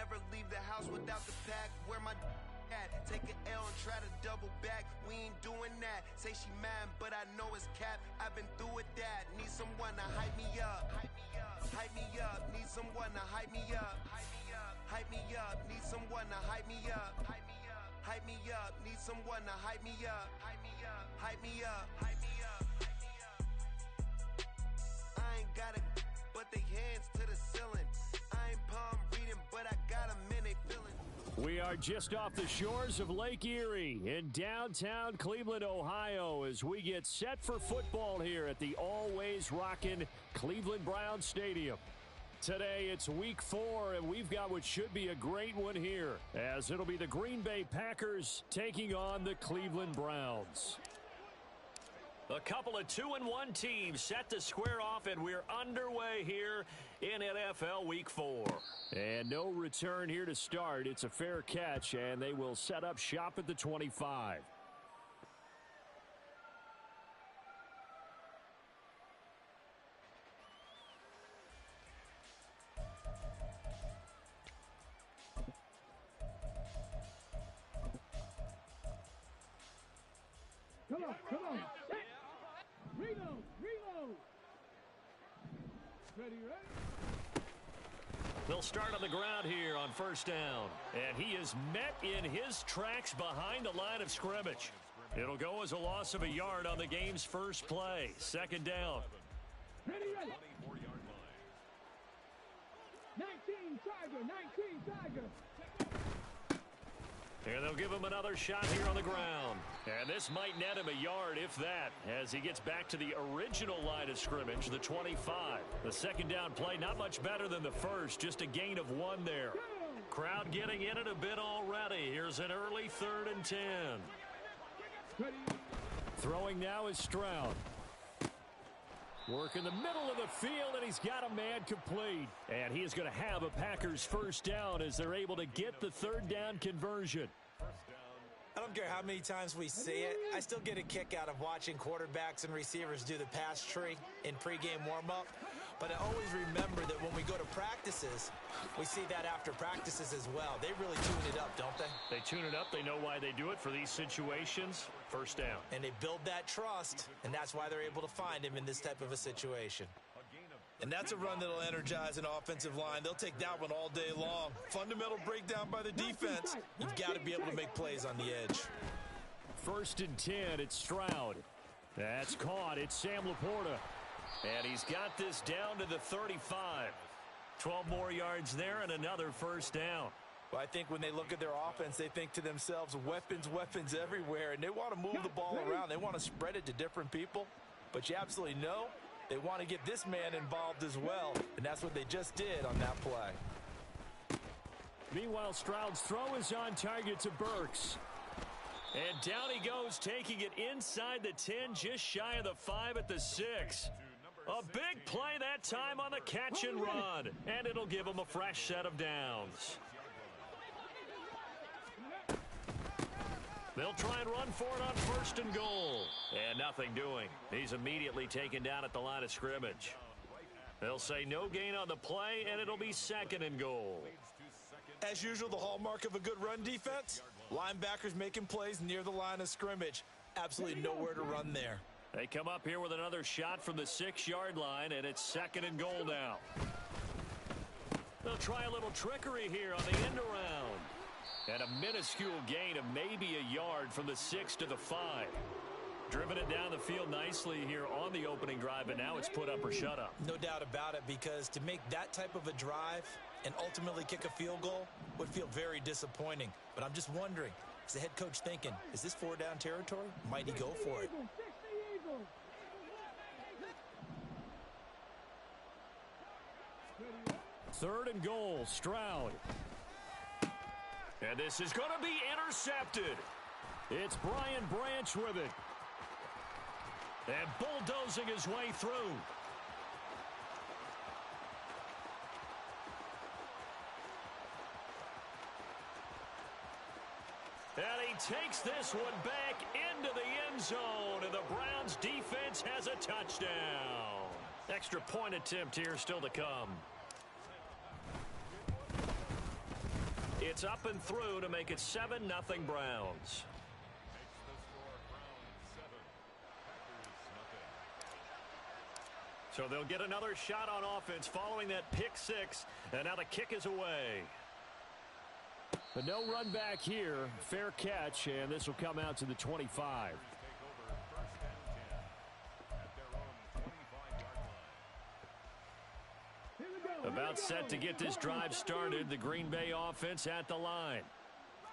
never leave the house without the pack. Where my at? Take an L and try to double back. We ain't doing that. Say she mad, but I know it's cap. I've been through with that. Need someone to hype me up. Hype me up. Need someone to hype me up. Hype me up. Need someone to hype me up. Hype me up. Need someone to hype me up. Hype me up. Hype me up. Hype me up. I ain't got it, but they hands to the ceiling. I ain't palm reading, but I got them in they feeling. We are just off the shores of Lake Erie in downtown Cleveland, Ohio, as we get set for football here at the always rockin' Cleveland Browns Stadium. Today it's week 4, and we've got what should be a great one here, as it'll be the Green Bay Packers taking on the Cleveland Browns. A couple of 2-1 teams set to square off, and we're underway here in NFL Week 4. And no return here to start. It's a fair catch, and they will set up shop at the 25. Come on. Reload. Ready? They'll start on the ground here on first down. And he is met in his tracks behind the line of scrimmage. It'll go as a loss of a yard on the game's first play. Second down. Ready. 19 Tiger. And they'll give him another shot here on the ground. And this might net him a yard, if that, as he gets back to the original line of scrimmage, the 25. The second down play, not much better than the first, just a gain of 1 there. Crowd getting in it a bit already. Here's an early 3rd and 10. Throwing now is Stroud. Work in the middle of the field, and he's got a man complete. And he is going to have a Packers first down as they're able to get the 3rd down conversion. I don't care how many times we see it. I still get a kick out of watching quarterbacks and receivers do the pass tree in pregame warm-up. But I always remember that when we go to practices, we see that after practices as well. They really tune it up, don't they? They tune it up. They know why they do it for these situations. First down. And they build that trust, and that's why they're able to find him in this type of a situation. And that's a run that'll energize an offensive line. They'll take that one all day long. Fundamental breakdown by the defense. You've got to be able to make plays on the edge. 1st and 10, it's Stroud. That's caught. It's Sam Laporta. And he's got this down to the 35. 12 more yards there and another first down. Well, I think when they look at their offense, they think to themselves, weapons everywhere, and they want to move the ball around. They want to spread it to different people. But you absolutely know they want to get this man involved as well, and that's what they just did on that play. Meanwhile, Stroud's throw is on target to Burks. And down he goes, taking it inside the 10, just shy of the 5 at the 6. A big play that time on the catch and run, and it'll give him a fresh set of downs. They'll try and run for it on 1st and goal. And nothing doing. He's immediately taken down at the line of scrimmage. They'll say no gain on the play, and it'll be 2nd and goal. As usual, the hallmark of a good run defense, linebackers making plays near the line of scrimmage. Absolutely nowhere to run there. They come up here with another shot from the 6-yard line, and it's 2nd and goal now. They'll try a little trickery here on the end around. And a minuscule gain of maybe a yard from the 6 to the 5. Driven it down the field nicely here on the opening drive, and now it's put up or shut up. No doubt about it, because to make that type of a drive and ultimately kick a field goal would feel very disappointing. But I'm just wondering, is the head coach thinking, is this 4-down territory? Might he go for it? 3rd and goal, Stroud. And this is going to be intercepted. It's Brian Branch with it. And bulldozing his way through. And he takes this one back into the end zone, and the Browns defense has a touchdown. Extra point attempt here still to come. It's up and through to make it 7-0 Browns. So they'll get another shot on offense following that pick six. And now the kick is away. But no run back here. Fair catch, and this will come out to the 25. About set to get this drive started. The Green Bay offense at the line.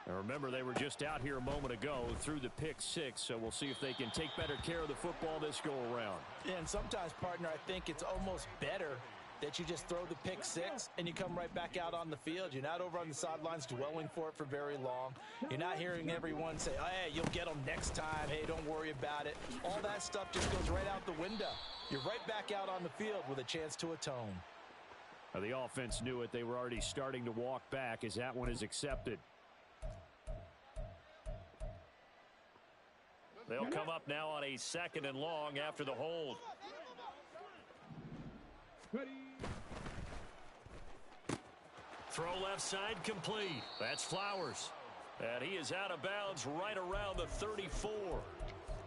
And remember, they were just out here a moment ago through the pick six, so we'll see if they can take better care of the football this go-around. Yeah, and sometimes, partner, I think it's almost better that you just throw the pick six and you come right back out on the field. You're not over on the sidelines dwelling for it for very long. You're not hearing everyone say, oh, hey, you'll get them next time. Hey, don't worry about it. All that stuff just goes right out the window. You're right back out on the field with a chance to atone. Now, the offense knew it. They were already starting to walk back as that one is accepted. They'll come up now on a 2nd and long after the hold. Throw left side complete. That's Flowers. And he is out of bounds right around the 34.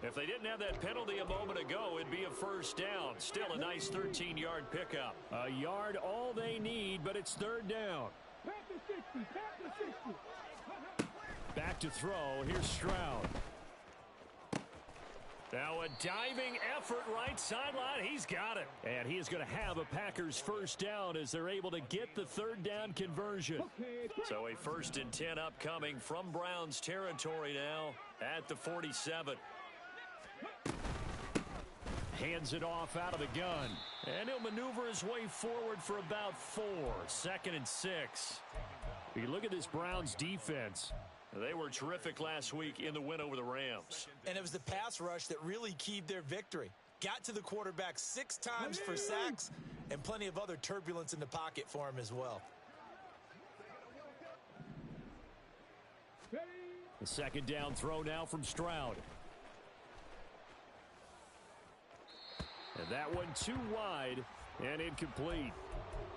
If they didn't have that penalty a moment ago, it'd be a first down. Still a nice 13-yard pickup. A yard all they need, but it's 3rd down. Back to throw. Here's Stroud. Now a diving effort right sideline. He's got it. And he is going to have a Packers first down as they're able to get the 3rd down conversion. So a 1st and 10 upcoming from Browns territory now at the 47. Hands it off out of the gun. And he'll maneuver his way forward for about 4. 2nd and 6. You look at this Browns defense. They were terrific last week in the win over the Rams. And it was the pass rush that really keyed their victory. Got to the quarterback 6 times for sacks and plenty of other turbulence in the pocket for him as well. The 2nd down throw now from Stroud. And that one too wide and incomplete.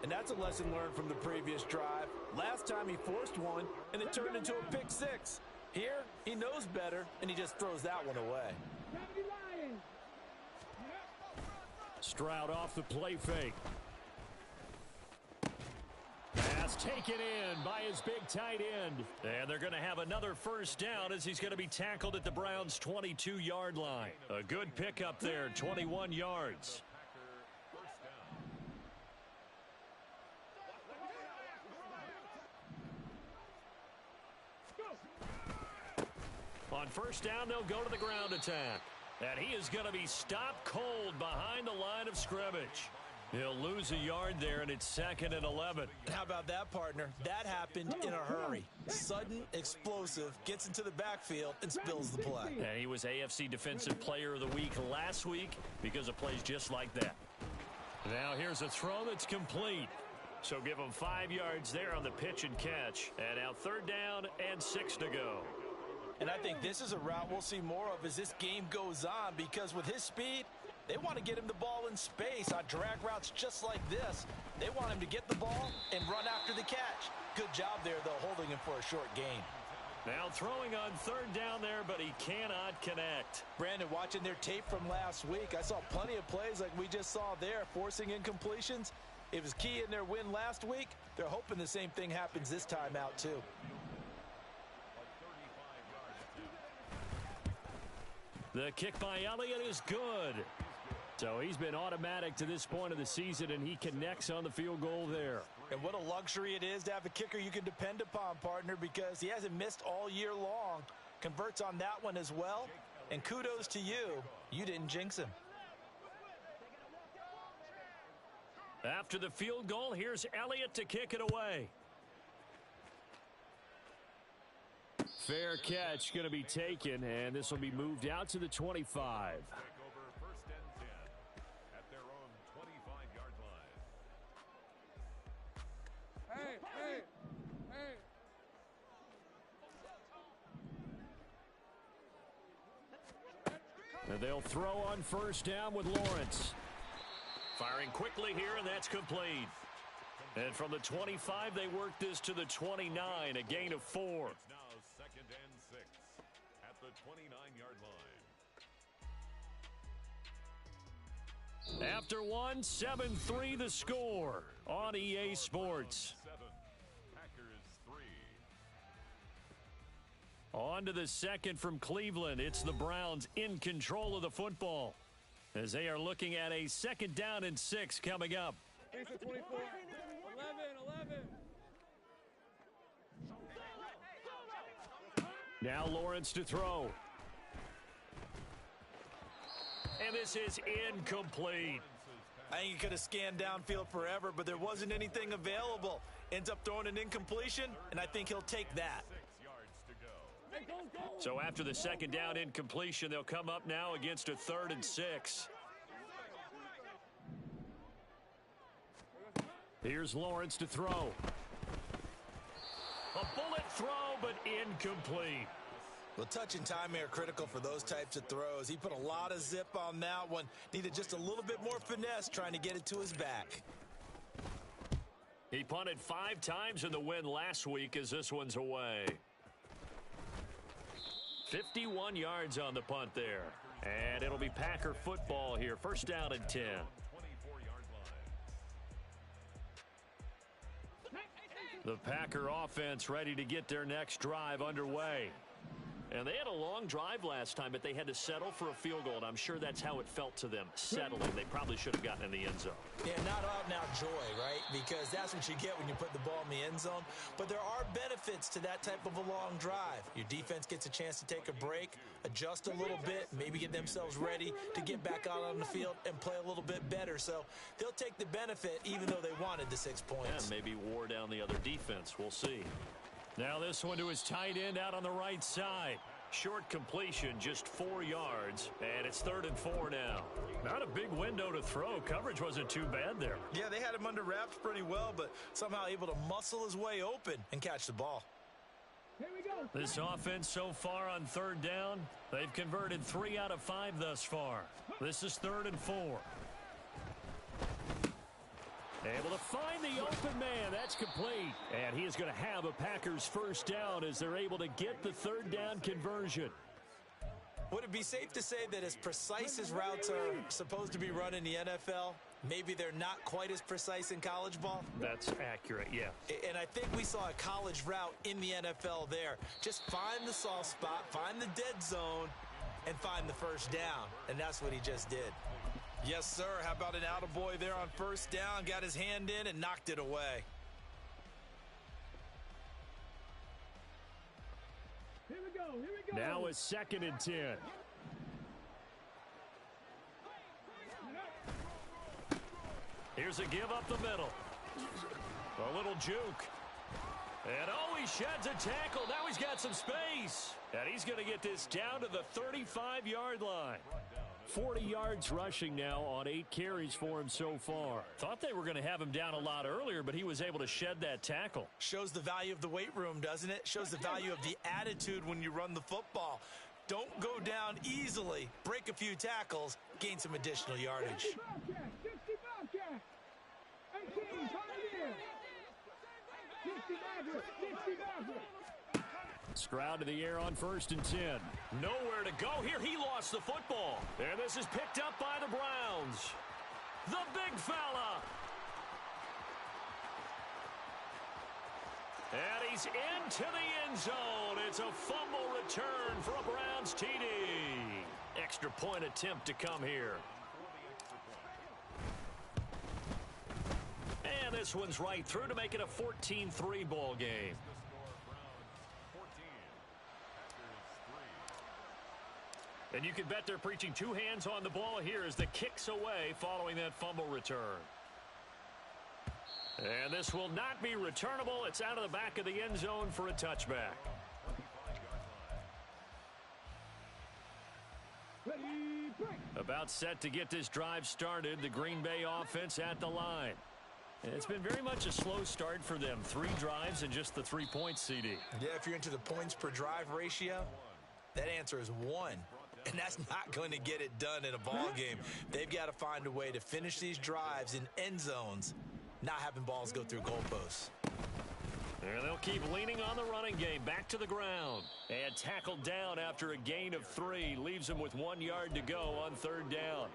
And that's a lesson learned from the previous drive. Last time he forced one, and it turned into a pick six. Here, he knows better, and he just throws that one away. Stroud off the play fake. Pass taken in by his big tight end. And they're going to have another first down as he's going to be tackled at the Browns' 22-yard line. A good pickup there, 21 yards. On first down, they'll go to the ground attack. And he is going to be stopped cold behind the line of scrimmage. He'll lose a yard there, and it's 2nd and 11. How about that, partner? That happened in a hurry. Sudden, explosive, gets into the backfield, and spills the play. And he was AFC Defensive Player of the Week last week because of plays just like that. Now here's a throw that's complete. So give him 5 yards there on the pitch and catch. And now 3rd down and 6 to go. And I think this is a route we'll see more of as this game goes on, because with his speed, they want to get him the ball in space on drag routes just like this. They want him to get the ball and run after the catch. Good job there, though, holding him for a short gain. Now throwing on 3rd down there, but he cannot connect. Brandon, watching their tape from last week, I saw plenty of plays like we just saw there, forcing incompletions. It was key in their win last week. They're hoping the same thing happens this time out, too. The kick by Elliott is good. So he's been automatic to this point of the season, and he connects on the field goal there. And what a luxury it is to have a kicker you can depend upon, partner, because he hasn't missed all year long. Converts on that one as well. And kudos to you. You didn't jinx him. After the field goal, here's Elliott to kick it away. Fair catch going to be taken, and this will be moved out to the 25. And they'll throw on first down with Lawrence. Firing quickly here, and that's complete. And from the 25, they work this to the 29, a gain of 4. It's now 2nd and 6 at the 29-yard line. After one, 7-3 the score on EA Sports. 7, Packers 3. On to the second from Cleveland. It's the Browns in control of the football as they are looking at a 2nd down and 6 coming up. 24, 11. Now Lawrence to throw. And this is incomplete. I think he could have scanned downfield forever, but there wasn't anything available. Ends up throwing an incompletion, and I think he'll take that. 6 yards to go. So after the 2nd down incompletion, they'll come up now against a 3rd and 6. Here's Lawrence to throw. A bullet throw, but incomplete. Well, touch and timing are critical for those types of throws. He put a lot of zip on that one. Needed just a little bit more finesse trying to get it to his back. He punted 5 times in the win last week as this one's away. 51 yards on the punt there. And it'll be Packer football here. 1st down and 10. 24-yard line. The Packer offense ready to get their next drive underway. And they had a long drive last time, but they had to settle for a field goal, and I'm sure that's how it felt to them, settling. They probably should have gotten in the end zone. Yeah, not out-and-out joy, right? Because that's what you get when you put the ball in the end zone. But there are benefits to that type of a long drive. Your defense gets a chance to take a break, adjust a little bit, maybe get themselves ready to get back out on the field and play a little bit better. So they'll take the benefit even though they wanted the 6 points. And maybe wore down the other defense. We'll see. Now this one to his tight end out on the right side. Short completion, just 4 yards, and it's 3rd and 4 now. Not a big window to throw. Coverage wasn't too bad there. Yeah, they had him under wraps pretty well, but somehow able to muscle his way open and catch the ball. Here we go. This offense so far on 3rd down, they've converted 3 out of 5 thus far. This is 3rd and 4. Able to find the open man. That's complete. And he is going to have a Packers 1st down as they're able to get the 3rd down conversion. Would it be safe to say that as precise as routes are supposed to be run in the NFL, maybe they're not quite as precise in college ball? That's accurate, yeah. And I think we saw a college route in the NFL there. Just find the soft spot, find the dead zone, and find the 1st down. And that's what he just did. Yes, sir. How about an attaboy there on 1st down? Got his hand in and knocked it away. Here we go. Here we go. Now a 2nd and 10. Here's a give up the middle. A little juke. And oh, he sheds a tackle. Now he's got some space. And he's going to get this down to the 35-yard line. 40 yards rushing now on 8 carries for him so far. Thought they were going to have him down a lot earlier, but he was able to shed that tackle. Shows the value of the weight room, doesn't it? Shows the value of the attitude when you run the football. Don't go down easily. Break a few tackles. Gain some additional yardage. 60 Bobcat. 18, Pioneer. 60 Maverick. 60 Maverick. Stroud to the air on 1st and 10. Nowhere to go here. He lost the football. And this is picked up by the Browns. The big fella. And he's into the end zone. It's a fumble return for a Browns TD. Extra point attempt to come here. And this one's right through to make it a 14-3 ball game. And you can bet they're preaching 2 hands on the ball here as the kick's away following that fumble return. And this will not be returnable. It's out of the back of the end zone for a touchback. Ready, break. About set to get this drive started. The Green Bay offense at the line. And it's been very much a slow start for them. 3 drives and just the 3 points, CD. Yeah, if you're into the points per drive ratio, that answer is 1. And that's not going to get it done in a ball game. They've got to find a way to finish these drives in end zones not having balls go through goalposts. And they'll keep leaning on the running game. Back to the ground. And tackled down after a gain of 3. Leaves him with 1 yard to go on 3rd down.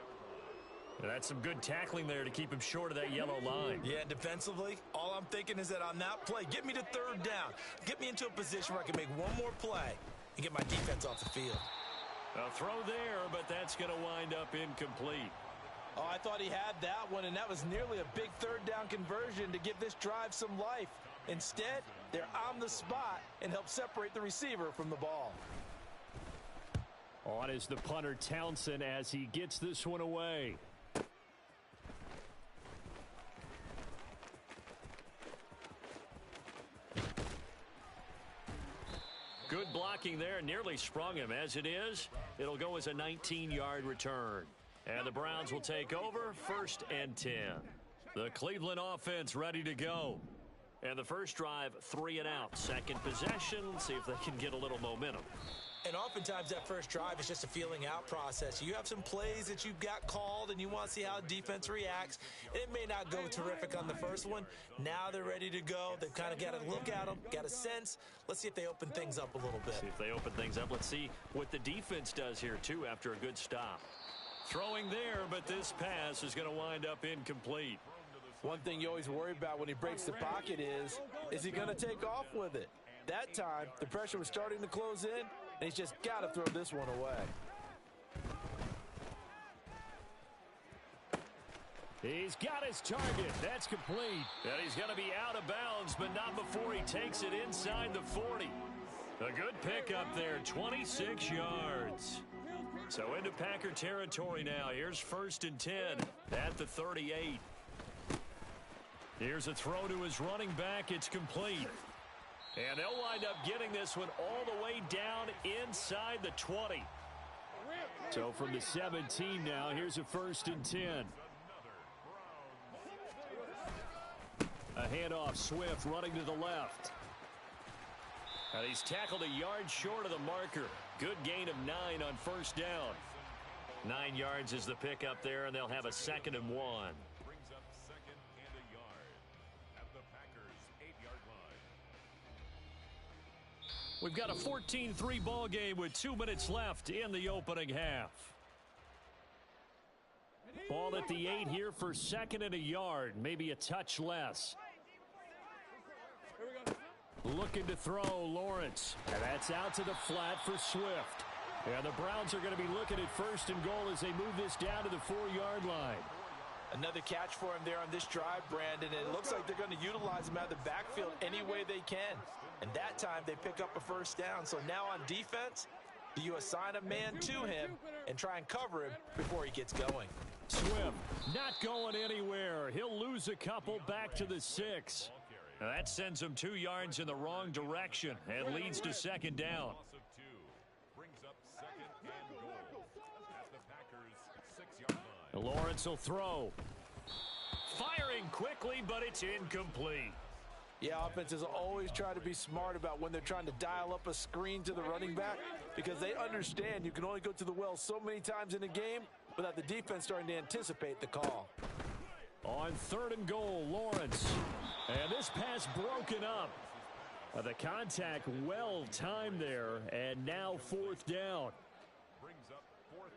And that's some good tackling there to keep him short of that yellow line. Yeah, defensively, all I'm thinking is that on that play, get me to 3rd down. Get me into a position where I can make one more play and get my defense off the field. A throw there, but that's going to wind up incomplete. Oh, I thought he had that one, and that was nearly a big 3rd down conversion to give this drive some life. Instead, they're on the spot and help separate the receiver from the ball. On is the punter Townsend as he gets this one away. Good blocking there, nearly sprung him. As it is, it'll go as a 19-yard return. And the Browns will take over, 1st and 10. The Cleveland offense ready to go. And the first drive, 3 and out. Second possession, see if they can get a little momentum. And oftentimes that first drive is just a feeling out process. You have some plays that you've got called and you want to see how defense reacts. It may not go terrific on the first one. Now they're ready to go. They've kind of got to look at them, got a sense. Let's see if they open things up a little bit. See if they open things up. Let's see what the defense does here, too, after a good stop. Throwing there, but this pass is going to wind up incomplete. One thing you always worry about when he breaks the pocket is he going to take off with it? That time, the pressure was starting to close in, and he's just got to throw this one away. He's got his target. That's complete. And he's going to be out of bounds, but not before he takes it inside the 40. A good pickup there, 26 yards. So into Packer territory now. Here's 1st and 10 at the 38. Here's a throw to his running back. It's complete. And they'll wind up getting this one all the way down inside the 20. So from the 17 now, here's a 1st and 10. A handoff, Swift running to the left. And he's tackled a yard short of the marker. Good gain of 9 on 1st down. 9 yards is the pickup there, and they'll have a 2nd and 1. Brings up 2nd and a yard at the Packers' 8-yard line. We've got a 14-3 ball game with 2 minutes left in the opening half. Ball at the 8 here for 2nd and a yard, maybe a touch less. Looking to throw, Lawrence. And that's out to the flat for Swift. And the Browns are going to be looking at 1st and goal as they move this down to the 4-yard line. Another catch for him there on this drive, Brandon. It looks like they're going to utilize him out of the backfield any way they can. And that time they pick up a 1st down. So now on defense, do you assign a man to him and try and cover him before he gets going? Swift not going anywhere. He'll lose a couple back to the 6. Now that sends him 2 yards in the wrong direction and leads to 2nd down. Loss of 2 brings up 2nd and goal at the Packers' 6-yard line. Lawrence will throw. Firing quickly, but it's incomplete. Yeah, offenses always try to be smart about when they're trying to dial up a screen to the running back because they understand you can only go to the well so many times in a game without the defense starting to anticipate the call. On 3rd and goal, Lawrence. And this pass broken up. The contact well timed there, and now 4th down.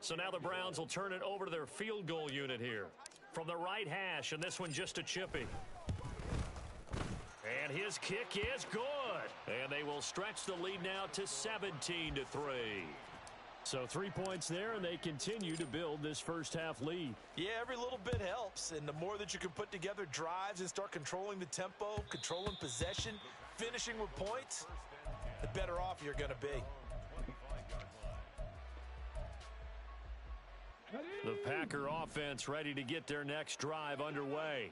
So now the Browns will turn it over to their field goal unit here. From the right hash, and this one just a chippy. And his kick is good. And they will stretch the lead now to 17-3. So 3 points there, and they continue to build this first half lead. Yeah, every little bit helps, and the more that you can put together drives and start controlling the tempo, controlling possession, finishing with points, the better off you're going to be. The Packer offense ready to get their next drive underway.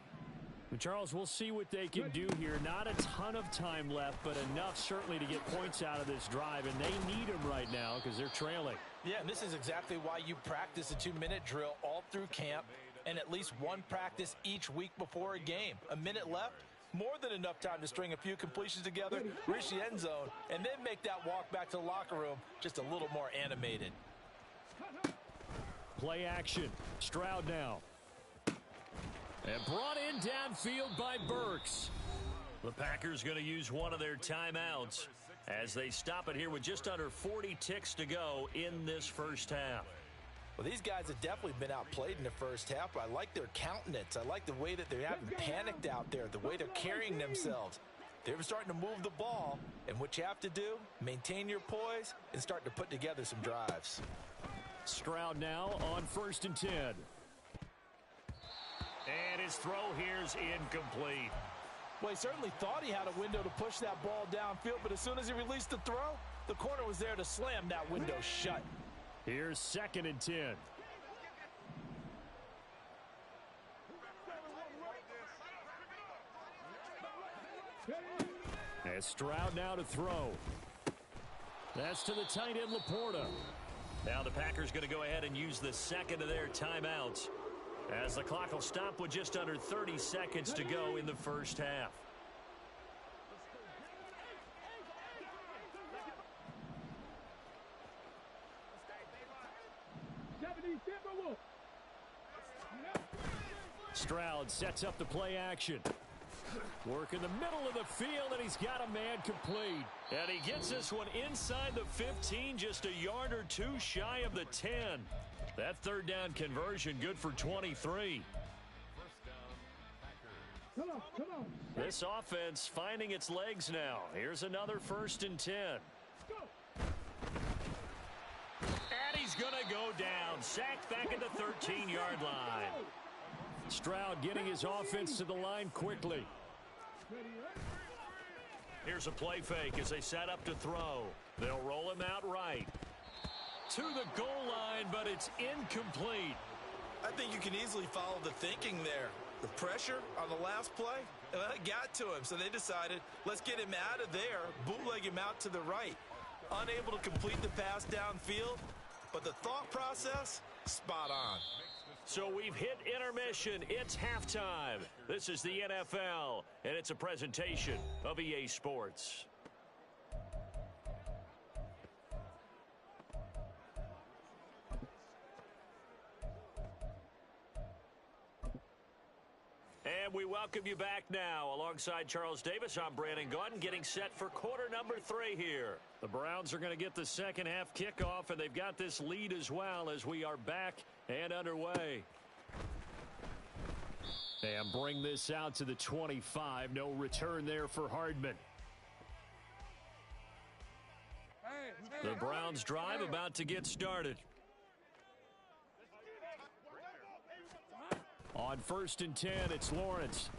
Charles, we'll see what they can do here. Not a ton of time left, but enough certainly to get points out of this drive, and they need them right now because they're trailing. Yeah, and this is exactly why you practice a 2-minute drill all through camp and at least one practice each week before a game. A minute left, more than enough time to string a few completions together, reach the end zone, and then make that walk back to the locker room just a little more animated. Play action. Stroud now. And brought in downfield by Burks. The Packers going to use one of their timeouts as they stop it here with just under 40 ticks to go in this first half. Well, these guys have definitely been outplayed in the first half, but I like their countenance. I like the way that they haven't panicked out there, the way they're carrying themselves. They're starting to move the ball, and what you have to do, maintain your poise and start to put together some drives. Stroud now on 1st and 10. And his throw here's incomplete. Well, he certainly thought he had a window to push that ball downfield, but as soon as he released the throw, the corner was there to slam that window shut. Here's 2nd and 10. As Stroud now to throw. That's to the tight end, Laporta. Now the Packers going to go ahead and use the second of their timeouts, as the clock will stop with just under 30 seconds to go in the first half. Stroud sets up the play action. Work in the middle of the field, and he's got a man complete. And he gets this one inside the 15, just a yard or two shy of the 10. That third down conversion good for 23. Come on. This offense finding its legs now. Here's another 1st and 10. And he's going to go down. Sacked back at the 13-yard line. Stroud getting his offense to the line quickly. Here's a play fake as they set up to throw. They'll roll him out right to the goal line, but it's incomplete. I think you can easily follow the thinking there. The pressure on the last play, it got to him, so they decided, let's get him out of there, bootleg him out to the right. Unable to complete the pass downfield, but the thought process, spot on. So we've hit intermission. It's halftime. This is the NFL, and it's a presentation of EA Sports. And we welcome you back now. Alongside Charles Davis, I'm Brandon Gaudin, getting set for quarter number 3 here. The Browns are going to get the second half kickoff, and they've got this lead as well as we are back and underway. And bring this out to the 25. No return there for Hardman. The Browns drive about to get started. On 1st and 10, it's Lawrence.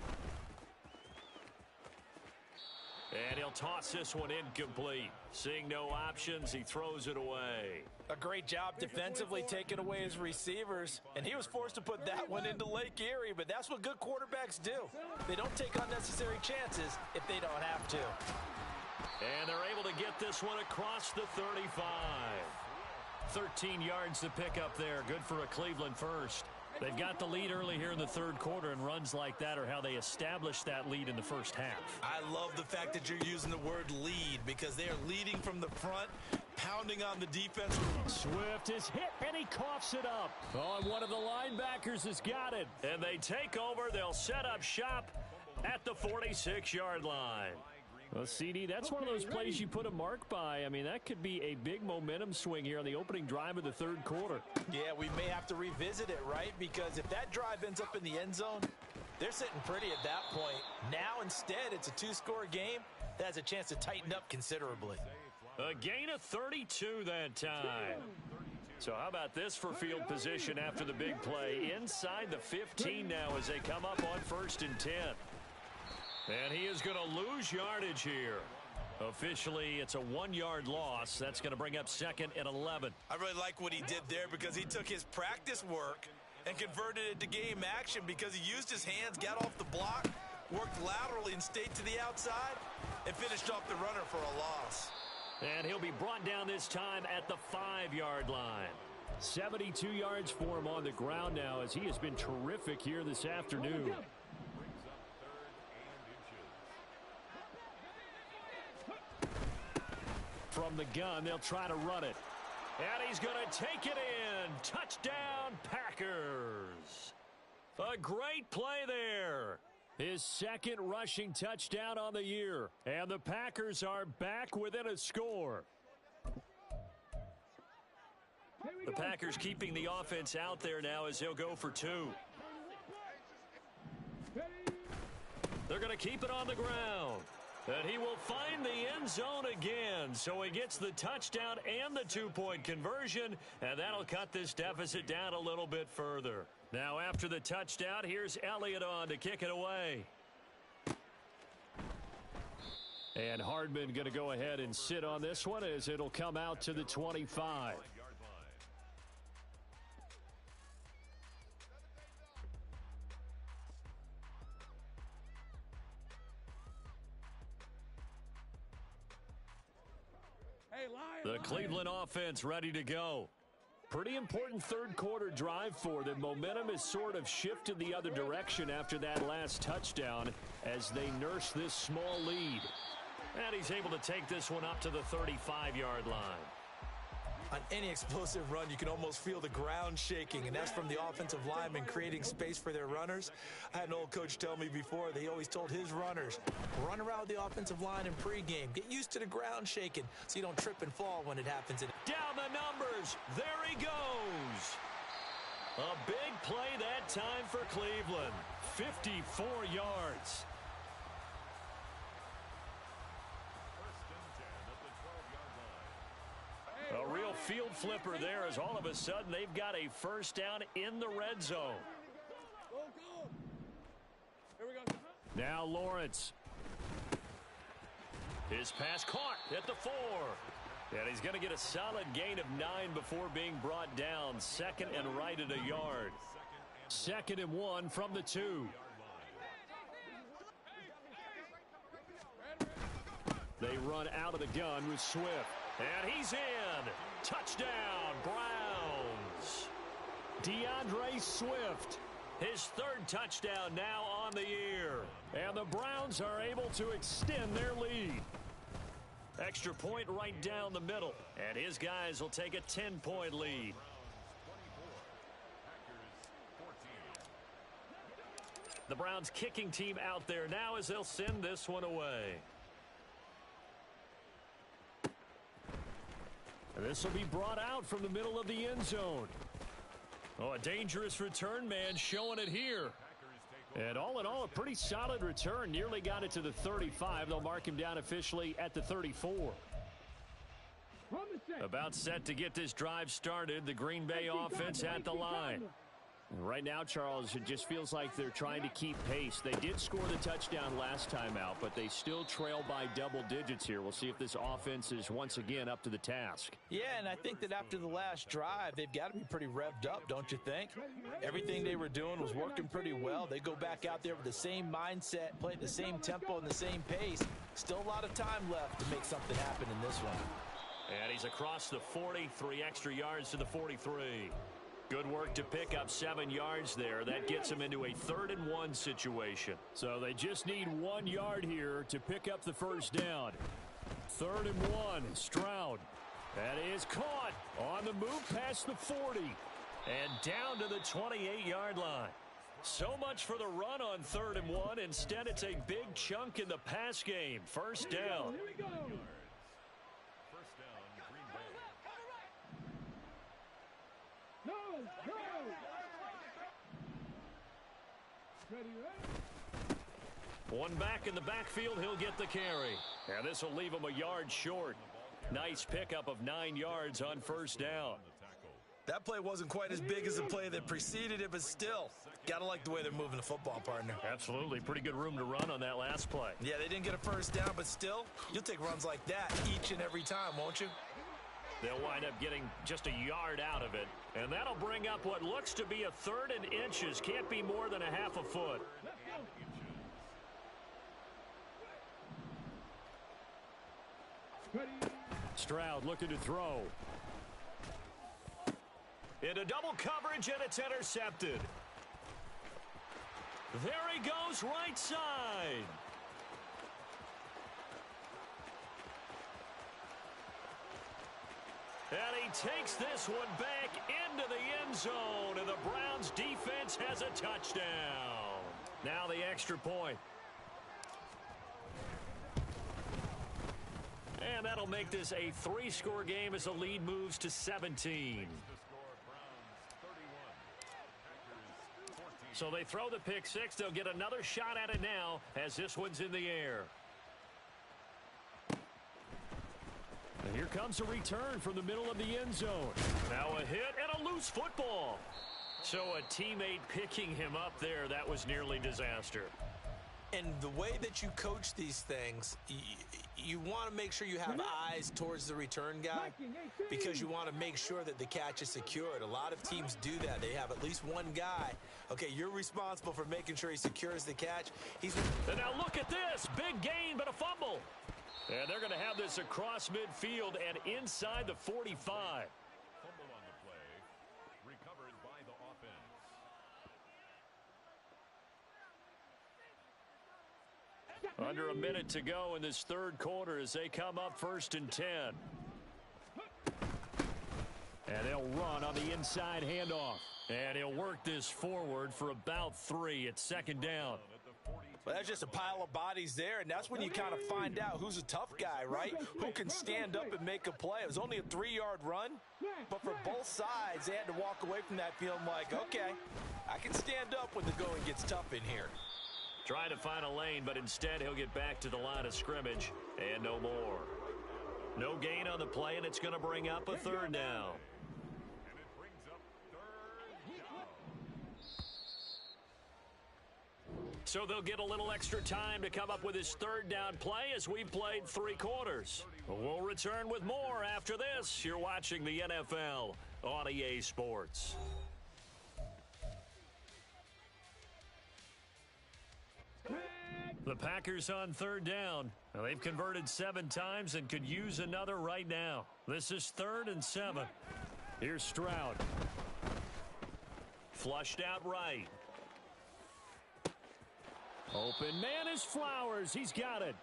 And he'll toss this one incomplete. Seeing no options, he throws it away. A great job defensively taking away his receivers, and he was forced to put that one into Lake Erie, but that's what good quarterbacks do. They don't take unnecessary chances if they don't have to. And they're able to get this one across the 35. 13 yards to pick up there. Good for a Cleveland first. They've got the lead early here in the third quarter, and runs like that are how they established that lead in the first half. I love the fact that you're using the word lead because they are leading from the front, pounding on the defense. Swift is hit, and he coughs it up. Oh, and one of the linebackers has got it. And they take over. They'll set up shop at the 46-yard line. Well, CD, that's one of those plays you put a mark by. I mean, that could be a big momentum swing here on the opening drive of the third quarter. Yeah, we may have to revisit it, right? Because if that drive ends up in the end zone, they're sitting pretty at that point. Now, instead, it's a 2-score game. That has a chance to tighten up considerably. A gain of 32 that time. So how about this for field position after the big play? Inside the 15 now as they come up on 1st and 10. And he is going to lose yardage here. Officially, it's a 1-yard loss. That's going to bring up 2nd and 11. I really like what he did there because he took his practice work and converted it to game action because he used his hands, got off the block, worked laterally and stayed to the outside, and finished off the runner for a loss. And he'll be brought down this time at the 5-yard line. 72 yards for him on the ground now as he has been terrific here this afternoon. From the gun, they'll try to run it. And he's going to take it in. Touchdown, Packers. A great play there. His second rushing touchdown on the year. And the Packers are back within a score. The Packers keeping the offense out there now as he'll go for 2. They're going to keep it on the ground. And he will find the end zone again. So he gets the touchdown and the 2-point conversion. And that'll cut this deficit down a little bit further. Now after the touchdown, here's Elliott on to kick it away. And Hardman going to go ahead and sit on this one as it'll come out to the 25. The Cleveland offense ready to go. Pretty important third quarter drive for them. Momentum has sort of shifted the other direction after that last touchdown as they nurse this small lead. And he's able to take this one up to the 35-yard line. On any explosive run, you can almost feel the ground shaking, and that's from the offensive linemen creating space for their runners. I had an old coach tell me before, they always told his runners, run around the offensive line in pregame. Get used to the ground shaking so you don't trip and fall when it happens. Down the numbers. There he goes. A big play that time for Cleveland. 54 yards. A real field flipper there as all of a sudden they've got a first down in the red zone. Here we go. Now Lawrence. His pass caught at the 4. And he's going to get a solid gain of 9 before being brought down. Second and right at a yard. 2nd and 1 from the 2. They run out of the gun with Swift. And he's in. Touchdown, Browns. DeAndre Swift. His 3rd touchdown now on the year. And the Browns are able to extend their lead. Extra point right down the middle. And his guys will take a 10-point lead. The Browns kicking team out there now as they'll send this one away. And this will be brought out from the middle of the end zone. Oh, a dangerous return man showing it here. And all in all, a pretty solid return. Nearly got it to the 35. They'll mark him down officially at the 34. About set to get this drive started. The Green Bay offense at the line. Right now, Charles, it just feels like they're trying to keep pace. They did score the touchdown last time out, but they still trail by double digits here. We'll see if this offense is once again up to the task. Yeah, and I think that after the last drive, they've got to be pretty revved up, don't you think? Everything they were doing was working pretty well. They go back out there with the same mindset, play at the same tempo and the same pace. Still a lot of time left to make something happen in this one. And he's across the 40, 3 extra yards to the 43. Good work to pick up 7 yards there. That gets them into a 3rd and 1 situation. So they just need 1 yard here to pick up the first down. 3rd and 1, Stroud. That is caught on the move past the 40 and down to the 28-yard line. So much for the run on 3rd and 1. Instead, it's a big chunk in the pass game. First down. Here we go. No, no. Ready, ready. One back in the backfield, he'll get the carry. And this will leave him a yard short. Nice pickup of 9 yards on first down. That play wasn't quite as big as the play that preceded it, but still, gotta like the way they're moving the football, partner. Absolutely. Pretty good room to run on that last play. Yeah, they didn't get a first down, but still, you'll take runs like that each and every time, won't you? They'll wind up getting just a yard out of it. And that'll bring up what looks to be a 3rd and inches. Can't be more than a half a foot. Ready. Stroud looking to throw. Into double coverage, and it's intercepted. There he goes, right side. And he takes this one back into the end zone, and the Browns Browns defense has a touchdown. Now the extra point. And that'll make this a 3-score game as the lead moves to 17. So they throw the pick six. They'll get another shot at it now as this one's in the air. And here comes a return from the middle of the end zone. Now a hit and a loose football. So a teammate picking him up there, that was nearly disaster. And the way that you coach these things, you want to make sure you have eyes towards the return guy because you want to make sure that the catch is secured. A lot of teams do that. They have at least one guy. Okay, you're responsible for making sure he secures the catch. And now look at this. Big gain, but a fumble. And they're going to have this across midfield and inside the 45. Fumble on the play. Recovered by the offense. Under a minute to go in this third quarter as they come up 1st and 10. And they'll run on the inside handoff. And he'll work this forward for about 3 at 2nd down. Well, that's just a pile of bodies there, and that's when you kind of find out who's a tough guy, right? Who can stand up and make a play. It was only a 3-yard run, but for both sides, they had to walk away from that feeling like, okay, I can stand up when the going gets tough in here. Trying to find a lane, but instead he'll get back to the line of scrimmage, and no more. No gain on the play, and it's going to bring up a 3rd down. And it brings up 3rd down. So they'll get a little extra time to come up with his 3rd down play as we've played 3 quarters. We'll return with more after this. You're watching the NFL on EA Sports. The Packers on 3rd down. Now, they've converted 7 times and could use another right now. This is 3rd and 7. Here's Stroud. Flushed out right. Open man is Flowers. He's got it.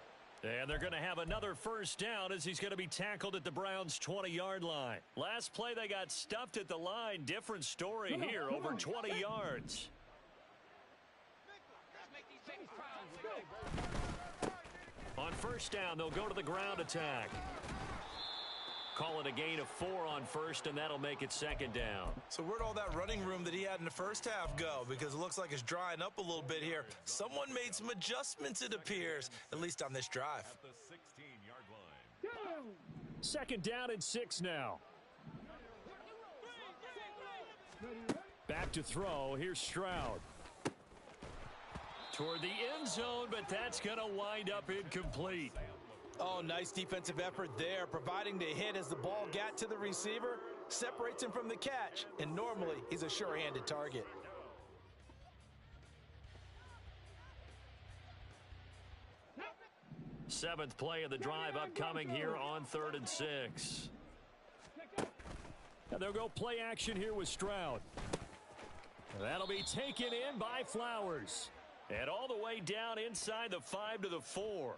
And they're going to have another 1st down as he's going to be tackled at the Browns' 20-yard line. Last play, they got stuffed at the line. Different story here, over 20 yards. On 1st down, they'll go to the ground attack. Call it a gain of 4 on 1st, and that'll make it 2nd down. So where'd all that running room that he had in the first half go? Because it looks like it's drying up a little bit here. Someone made some adjustments, it appears, at least on this drive. At the 16-yard line. 2nd down and 6 now. Back to throw. Here's Stroud. Toward the end zone, but that's going to wind up incomplete. Oh, nice defensive effort there, providing the hit as the ball got to the receiver, separates him from the catch, and normally he's a sure-handed target. Seventh play of the drive upcoming here on 3rd and 6. And they'll go play action here with Stroud. That'll be taken in by Flowers. And all the way down inside the 5 to the 4.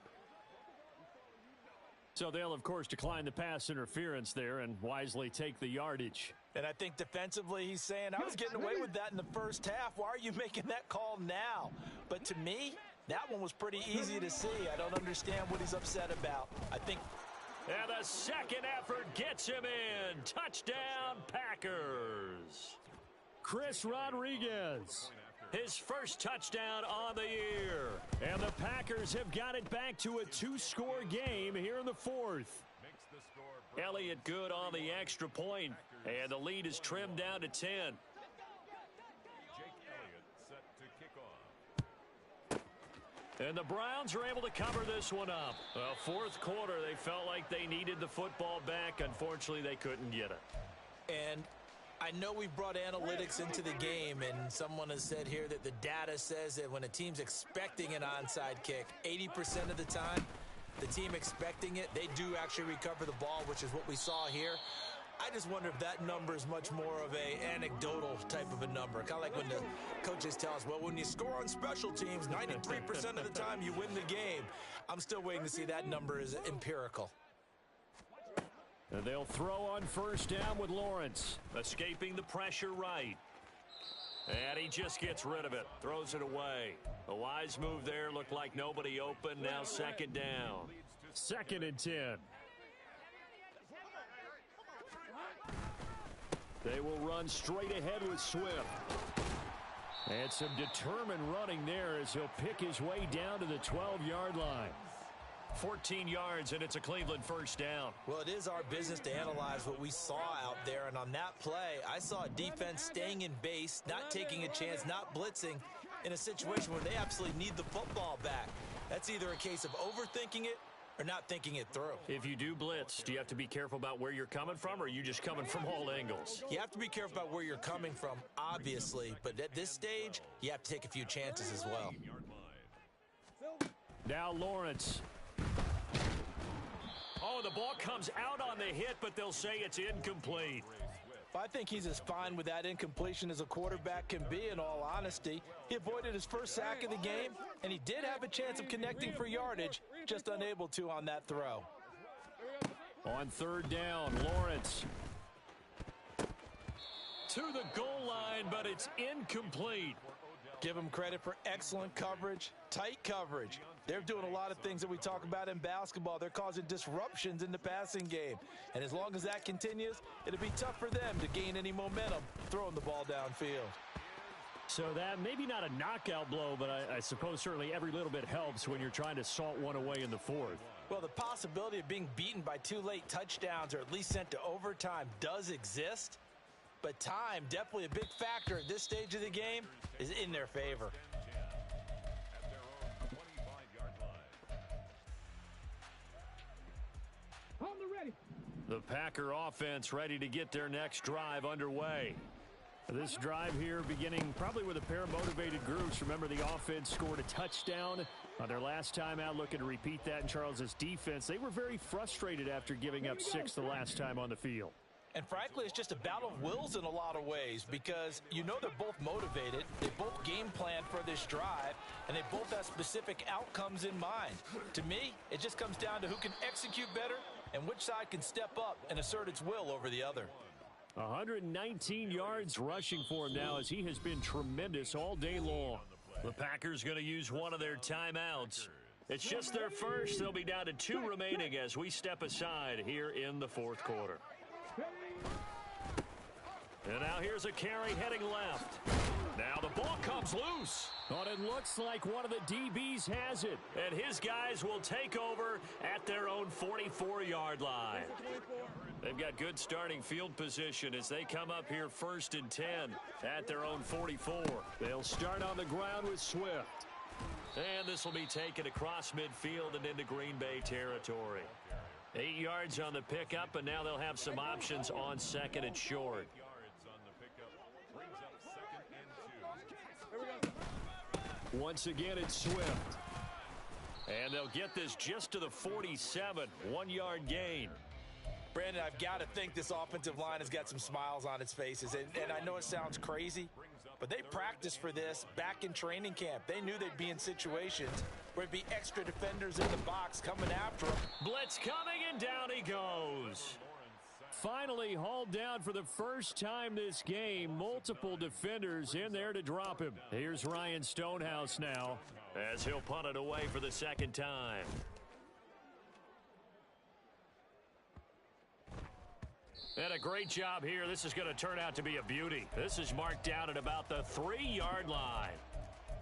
So they'll, of course, decline the pass interference there and wisely take the yardage. And I think defensively he's saying, I was getting away with that in the first half. Why are you making that call now? But to me, that one was pretty easy to see. I don't understand what he's upset about. I think... And the second effort gets him in. Touchdown, Packers. Chris Rodriguez. His first touchdown on the year. And the Packers have got it back to a 2-score game here in the 4th. Elliott good on the extra point, and the lead is trimmed down to 10. Jake Elliott set to kick off. And the Browns are able to cover this one up. 4th quarter, they felt like they needed the football back. Unfortunately, they couldn't get it. And I know we've brought analytics into the game, and someone has said here that the data says that when a team's expecting an onside kick, 80% of the time, the team expecting it, they do actually recover the ball, which is what we saw here. I just wonder if that number is much more of a anecdotal type of a number. Kind of like when the coaches tell us, well, when you score on special teams, 93% of the time you win the game. I'm still waiting to see that number is empirical. And they'll throw on 1st down with Lawrence. Escaping the pressure right. And he just gets rid of it, throws it away. A wise move there, looked like nobody open. Now second down. 2nd and 10. They will run straight ahead with Swift. And some determined running there as he'll pick his way down to the 12-yard line. 14 yards, and it's a Cleveland first down. Well, it is our business to analyze what we saw out there, and on that play, I saw a defense staying in base, not taking a chance, not blitzing in a situation where they absolutely need the football back. That's either a case of overthinking it or not thinking it through. If you do blitz, do you have to be careful about where you're coming from, or are you just coming from all angles? You have to be careful about where you're coming from, obviously, but at this stage, you have to take a few chances as well. Now Lawrence. Oh, the ball comes out on the hit, but they'll say it's incomplete. I think he's as fine with that incompletion as a quarterback can be, in all honesty. He avoided his first sack of the game, and he did have a chance of connecting for yardage, just unable to on that throw. On 3rd down, Lawrence. To the goal line, but it's incomplete. Give him credit for excellent coverage, tight coverage. They're doing a lot of things that we talk about in basketball. They're causing disruptions in the passing game. And as long as that continues, it'll be tough for them to gain any momentum throwing the ball downfield. So that maybe not a knockout blow, but I suppose certainly every little bit helps when you're trying to salt one away in the 4th. Well, the possibility of being beaten by 2 late touchdowns or at least sent to overtime does exist. But time, definitely a big factor at this stage of the game, is in their favor. On the ready. The Packer offense ready to get their next drive underway. This drive here beginning probably with a pair of motivated groups. Remember, the offense scored a touchdown on their last time out, looking to repeat that in Charles's defense. They were very frustrated after giving up 6 the last time on the field. And frankly, it's just a battle of wills in a lot of ways, because you know they're both motivated, they both game plan for this drive, and they both have specific outcomes in mind. To me, it just comes down to who can execute better and which side can step up and assert its will over the other. 119 yards rushing for him now, as he has been tremendous all day long. The Packers going to use one of their timeouts. It's just their first. They'll be down to 2 remaining as we step aside here in the 4th quarter. And now here's a carry heading left. Now the ball comes loose. But it looks like one of the DBs has it. And his guys will take over at their own 44-yard line. They've got good starting field position as they come up here 1st and 10 at their own 44. They'll start on the ground with Swift. And this will be taken across midfield and into Green Bay territory. 8 yards on the pickup, and now they'll have some options on 2nd and short. Once again, it's Swift. And they'll get this just to the 47, 1-yard gain. Brandon, I've got to think this offensive line has got some smiles on its faces. And I know it sounds crazy, but they practiced for this back in training camp. They knew they'd be in situations where it'd be extra defenders in the box coming after them. Blitz coming, and down he goes. Finally hauled down for the first time this game. Multiple defenders in there to drop him. Here's Ryan Stonehouse now as he'll punt it away for the 2nd time. And a great job here. This is going to turn out to be a beauty. This is marked down at about the 3-yard line.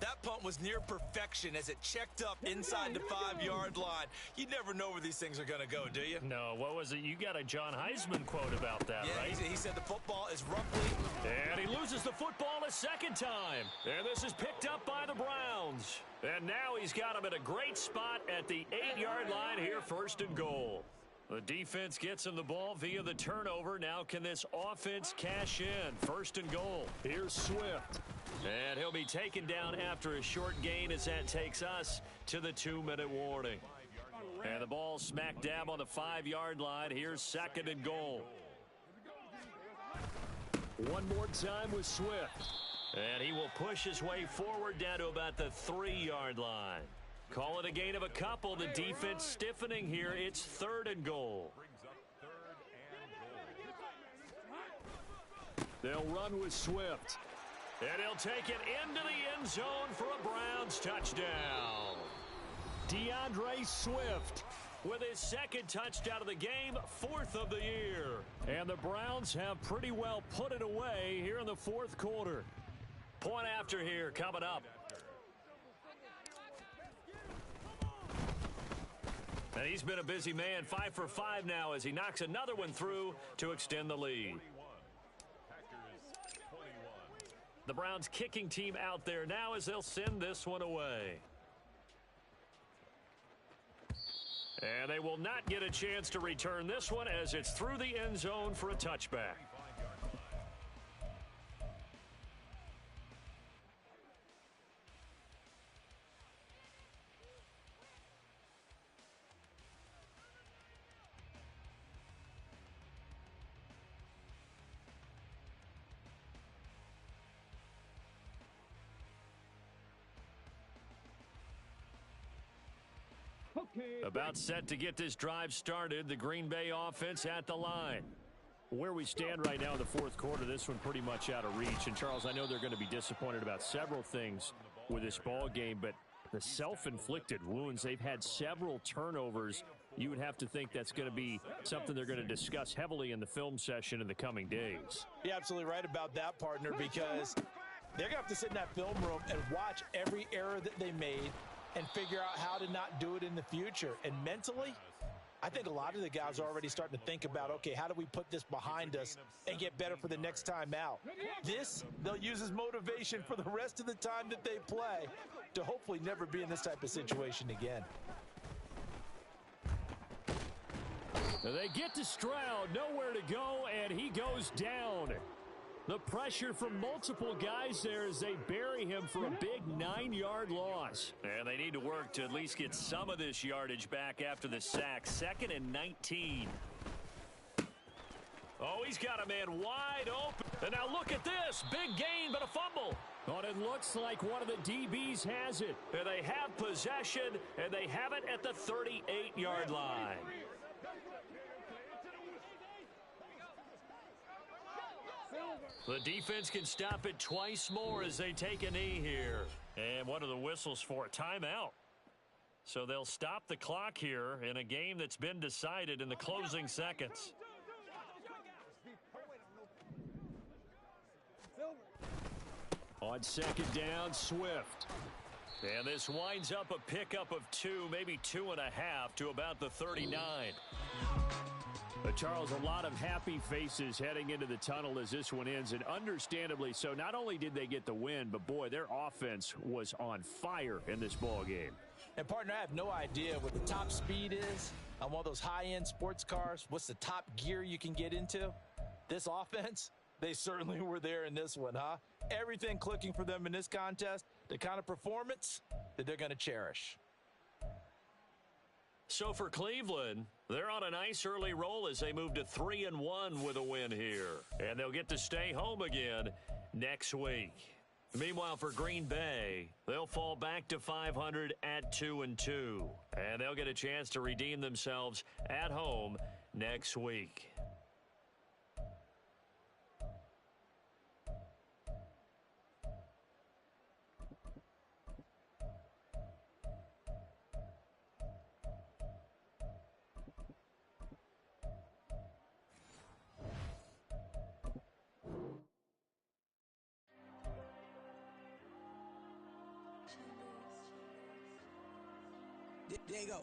That punt was near perfection as it checked up inside the 5-yard line. You never know where these things are going to go, do you? No, what was it? You got a John Heisman quote about that, yeah, right? He said the football is roughly... And he loses the football a 2nd time. And this is picked up by the Browns. And now he's got him at a great spot at the 8-yard line here, 1st and goal. The defense gets him the ball via the turnover. Now can this offense cash in? 1st and goal. Here's Swift. And he'll be taken down after a short gain as that takes us to the 2-minute warning. And the ball smack dab on the 5-yard line. Here's 2nd and goal. One more time with Swift. And he will push his way forward down to about the 3-yard line. Call it a gain of a couple. The defense stiffening here. It's 3rd and goal. They'll run with Swift. And he'll take it into the end zone for a Browns touchdown. DeAndre Swift with his second touchdown of the game, 4th of the year. And the Browns have pretty well put it away here in the 4th quarter. Point after here coming up. And he's been a busy man, 5 for 5 now as he knocks another one through to extend the lead. The Browns kicking team out there now as they'll send this one away. And they will not get a chance to return this one as it's through the end zone for a touchback. About set to get this drive started, the Green Bay offense at the line. Where we stand right now in the 4th quarter, this one pretty much out of reach. And, Charles, I know they're going to be disappointed about several things with this ball game, but the self-inflicted wounds, they've had several turnovers. You would have to think that's going to be something they're going to discuss heavily in the film session in the coming days. You're absolutely right about that, partner, because they're going to have to sit in that film room and watch every error that they made and figure out how to not do it in the future. And mentally, I think a lot of the guys are already starting to think about, okay, how do we put this behind us and get better for the next time out? This, they'll use as motivation for the rest of the time that they play to hopefully never be in this type of situation again. They get to Stroud, nowhere to go, and he goes down. The pressure from multiple guys there as they bury him for a big 9-yard loss. And they need to work to at least get some of this yardage back after the sack. 2nd and 19. Oh, he's got a man wide open. And now look at this. Big gain, but a fumble. Oh, it looks like one of the DBs has it. And they have possession, and they have it at the 38-yard line. The defense can stop it twice more as they take a knee here. And what are the whistles for? Timeout. So they'll stop the clock here in a game that's been decided in the closing seconds. On 2nd down, Swift. And this winds up a pickup of 2, maybe 2.5 to about the 39. But Charles, a lot of happy faces heading into the tunnel as this one ends, and understandably so. Not only did they get the win, but boy, their offense was on fire in this ball game. And partner, I have no idea what the top speed is on one of those high-end sports cars. What's the top gear you can get into? This offense, they certainly were there in this one, huh? Everything clicking for them in this contest, the kind of performance that they're going to cherish. So for Cleveland, they're on a nice early roll as they move to 3-1 with a win here. And they'll get to stay home again next week. Meanwhile, for Green Bay, they'll fall back to 500 at 2-2. And they'll get a chance to redeem themselves at home next week. There you go.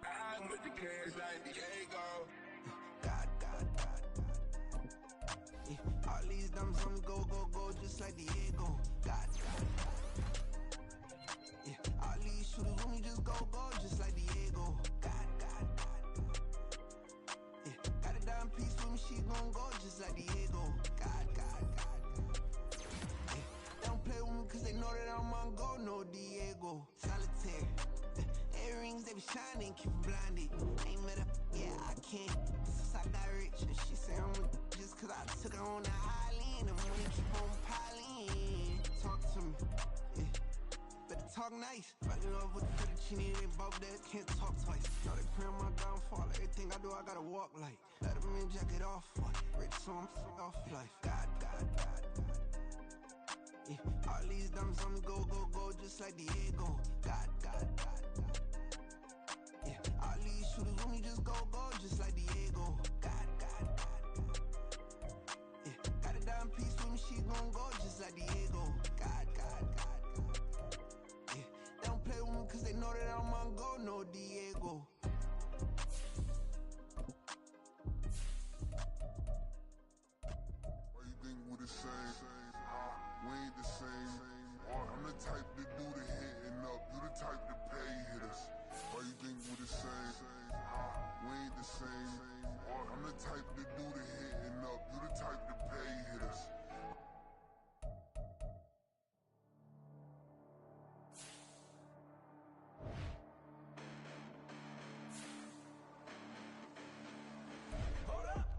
I'm with the cash like Diego. God. Yeah, all these dumps on go, just like Diego. God. Yeah, all these shooters on me just go, just like Diego. God. Yeah, got a dime piece with me, she gon' go just like Diego. God. Yeah, they don't play with me cause they know that I'm on go, no Diego. Solitaire. Earrings, they be shining, keep blinded. Ain't met up, yeah, I can't. Since I got rich, and she say I'm just cause I took her on the island. The money keep on piling. Talk to me, yeah. Better talk talk nice. Fucking up with the fettuccine, they both dead, can't talk twice. Now they praying my downfall, everything I do, I gotta walk like. Let them in, jack it off, what? Rich, so I'm off life. God. Yeah, all these diamonds on me, go, just like Diego. God. Yeah, all these shooters with me, just go, just like Diego. God. Yeah, got a dime piece with me, she gon' go, just like Diego. God. Yeah, they don't play with me, cause they know that I'm on go, no Diego. Why you think we the same? We ain't the same. I'm the type to do the hitting up. You the type to pay hitters. Why you think we the same? We ain't the same. I'm the type to do the hitting up. You the type to pay hitters.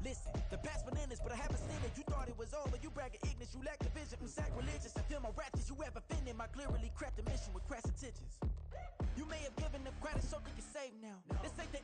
Listen, the past bananas, but I haven't seen it. You thought it was over, you bragging ignorance, you lack the vision from sacrilegious. I feel my ratchets, you ever offended my clearly cracked mission with crass intentions. You may have given up credit so you can save now. This ain't the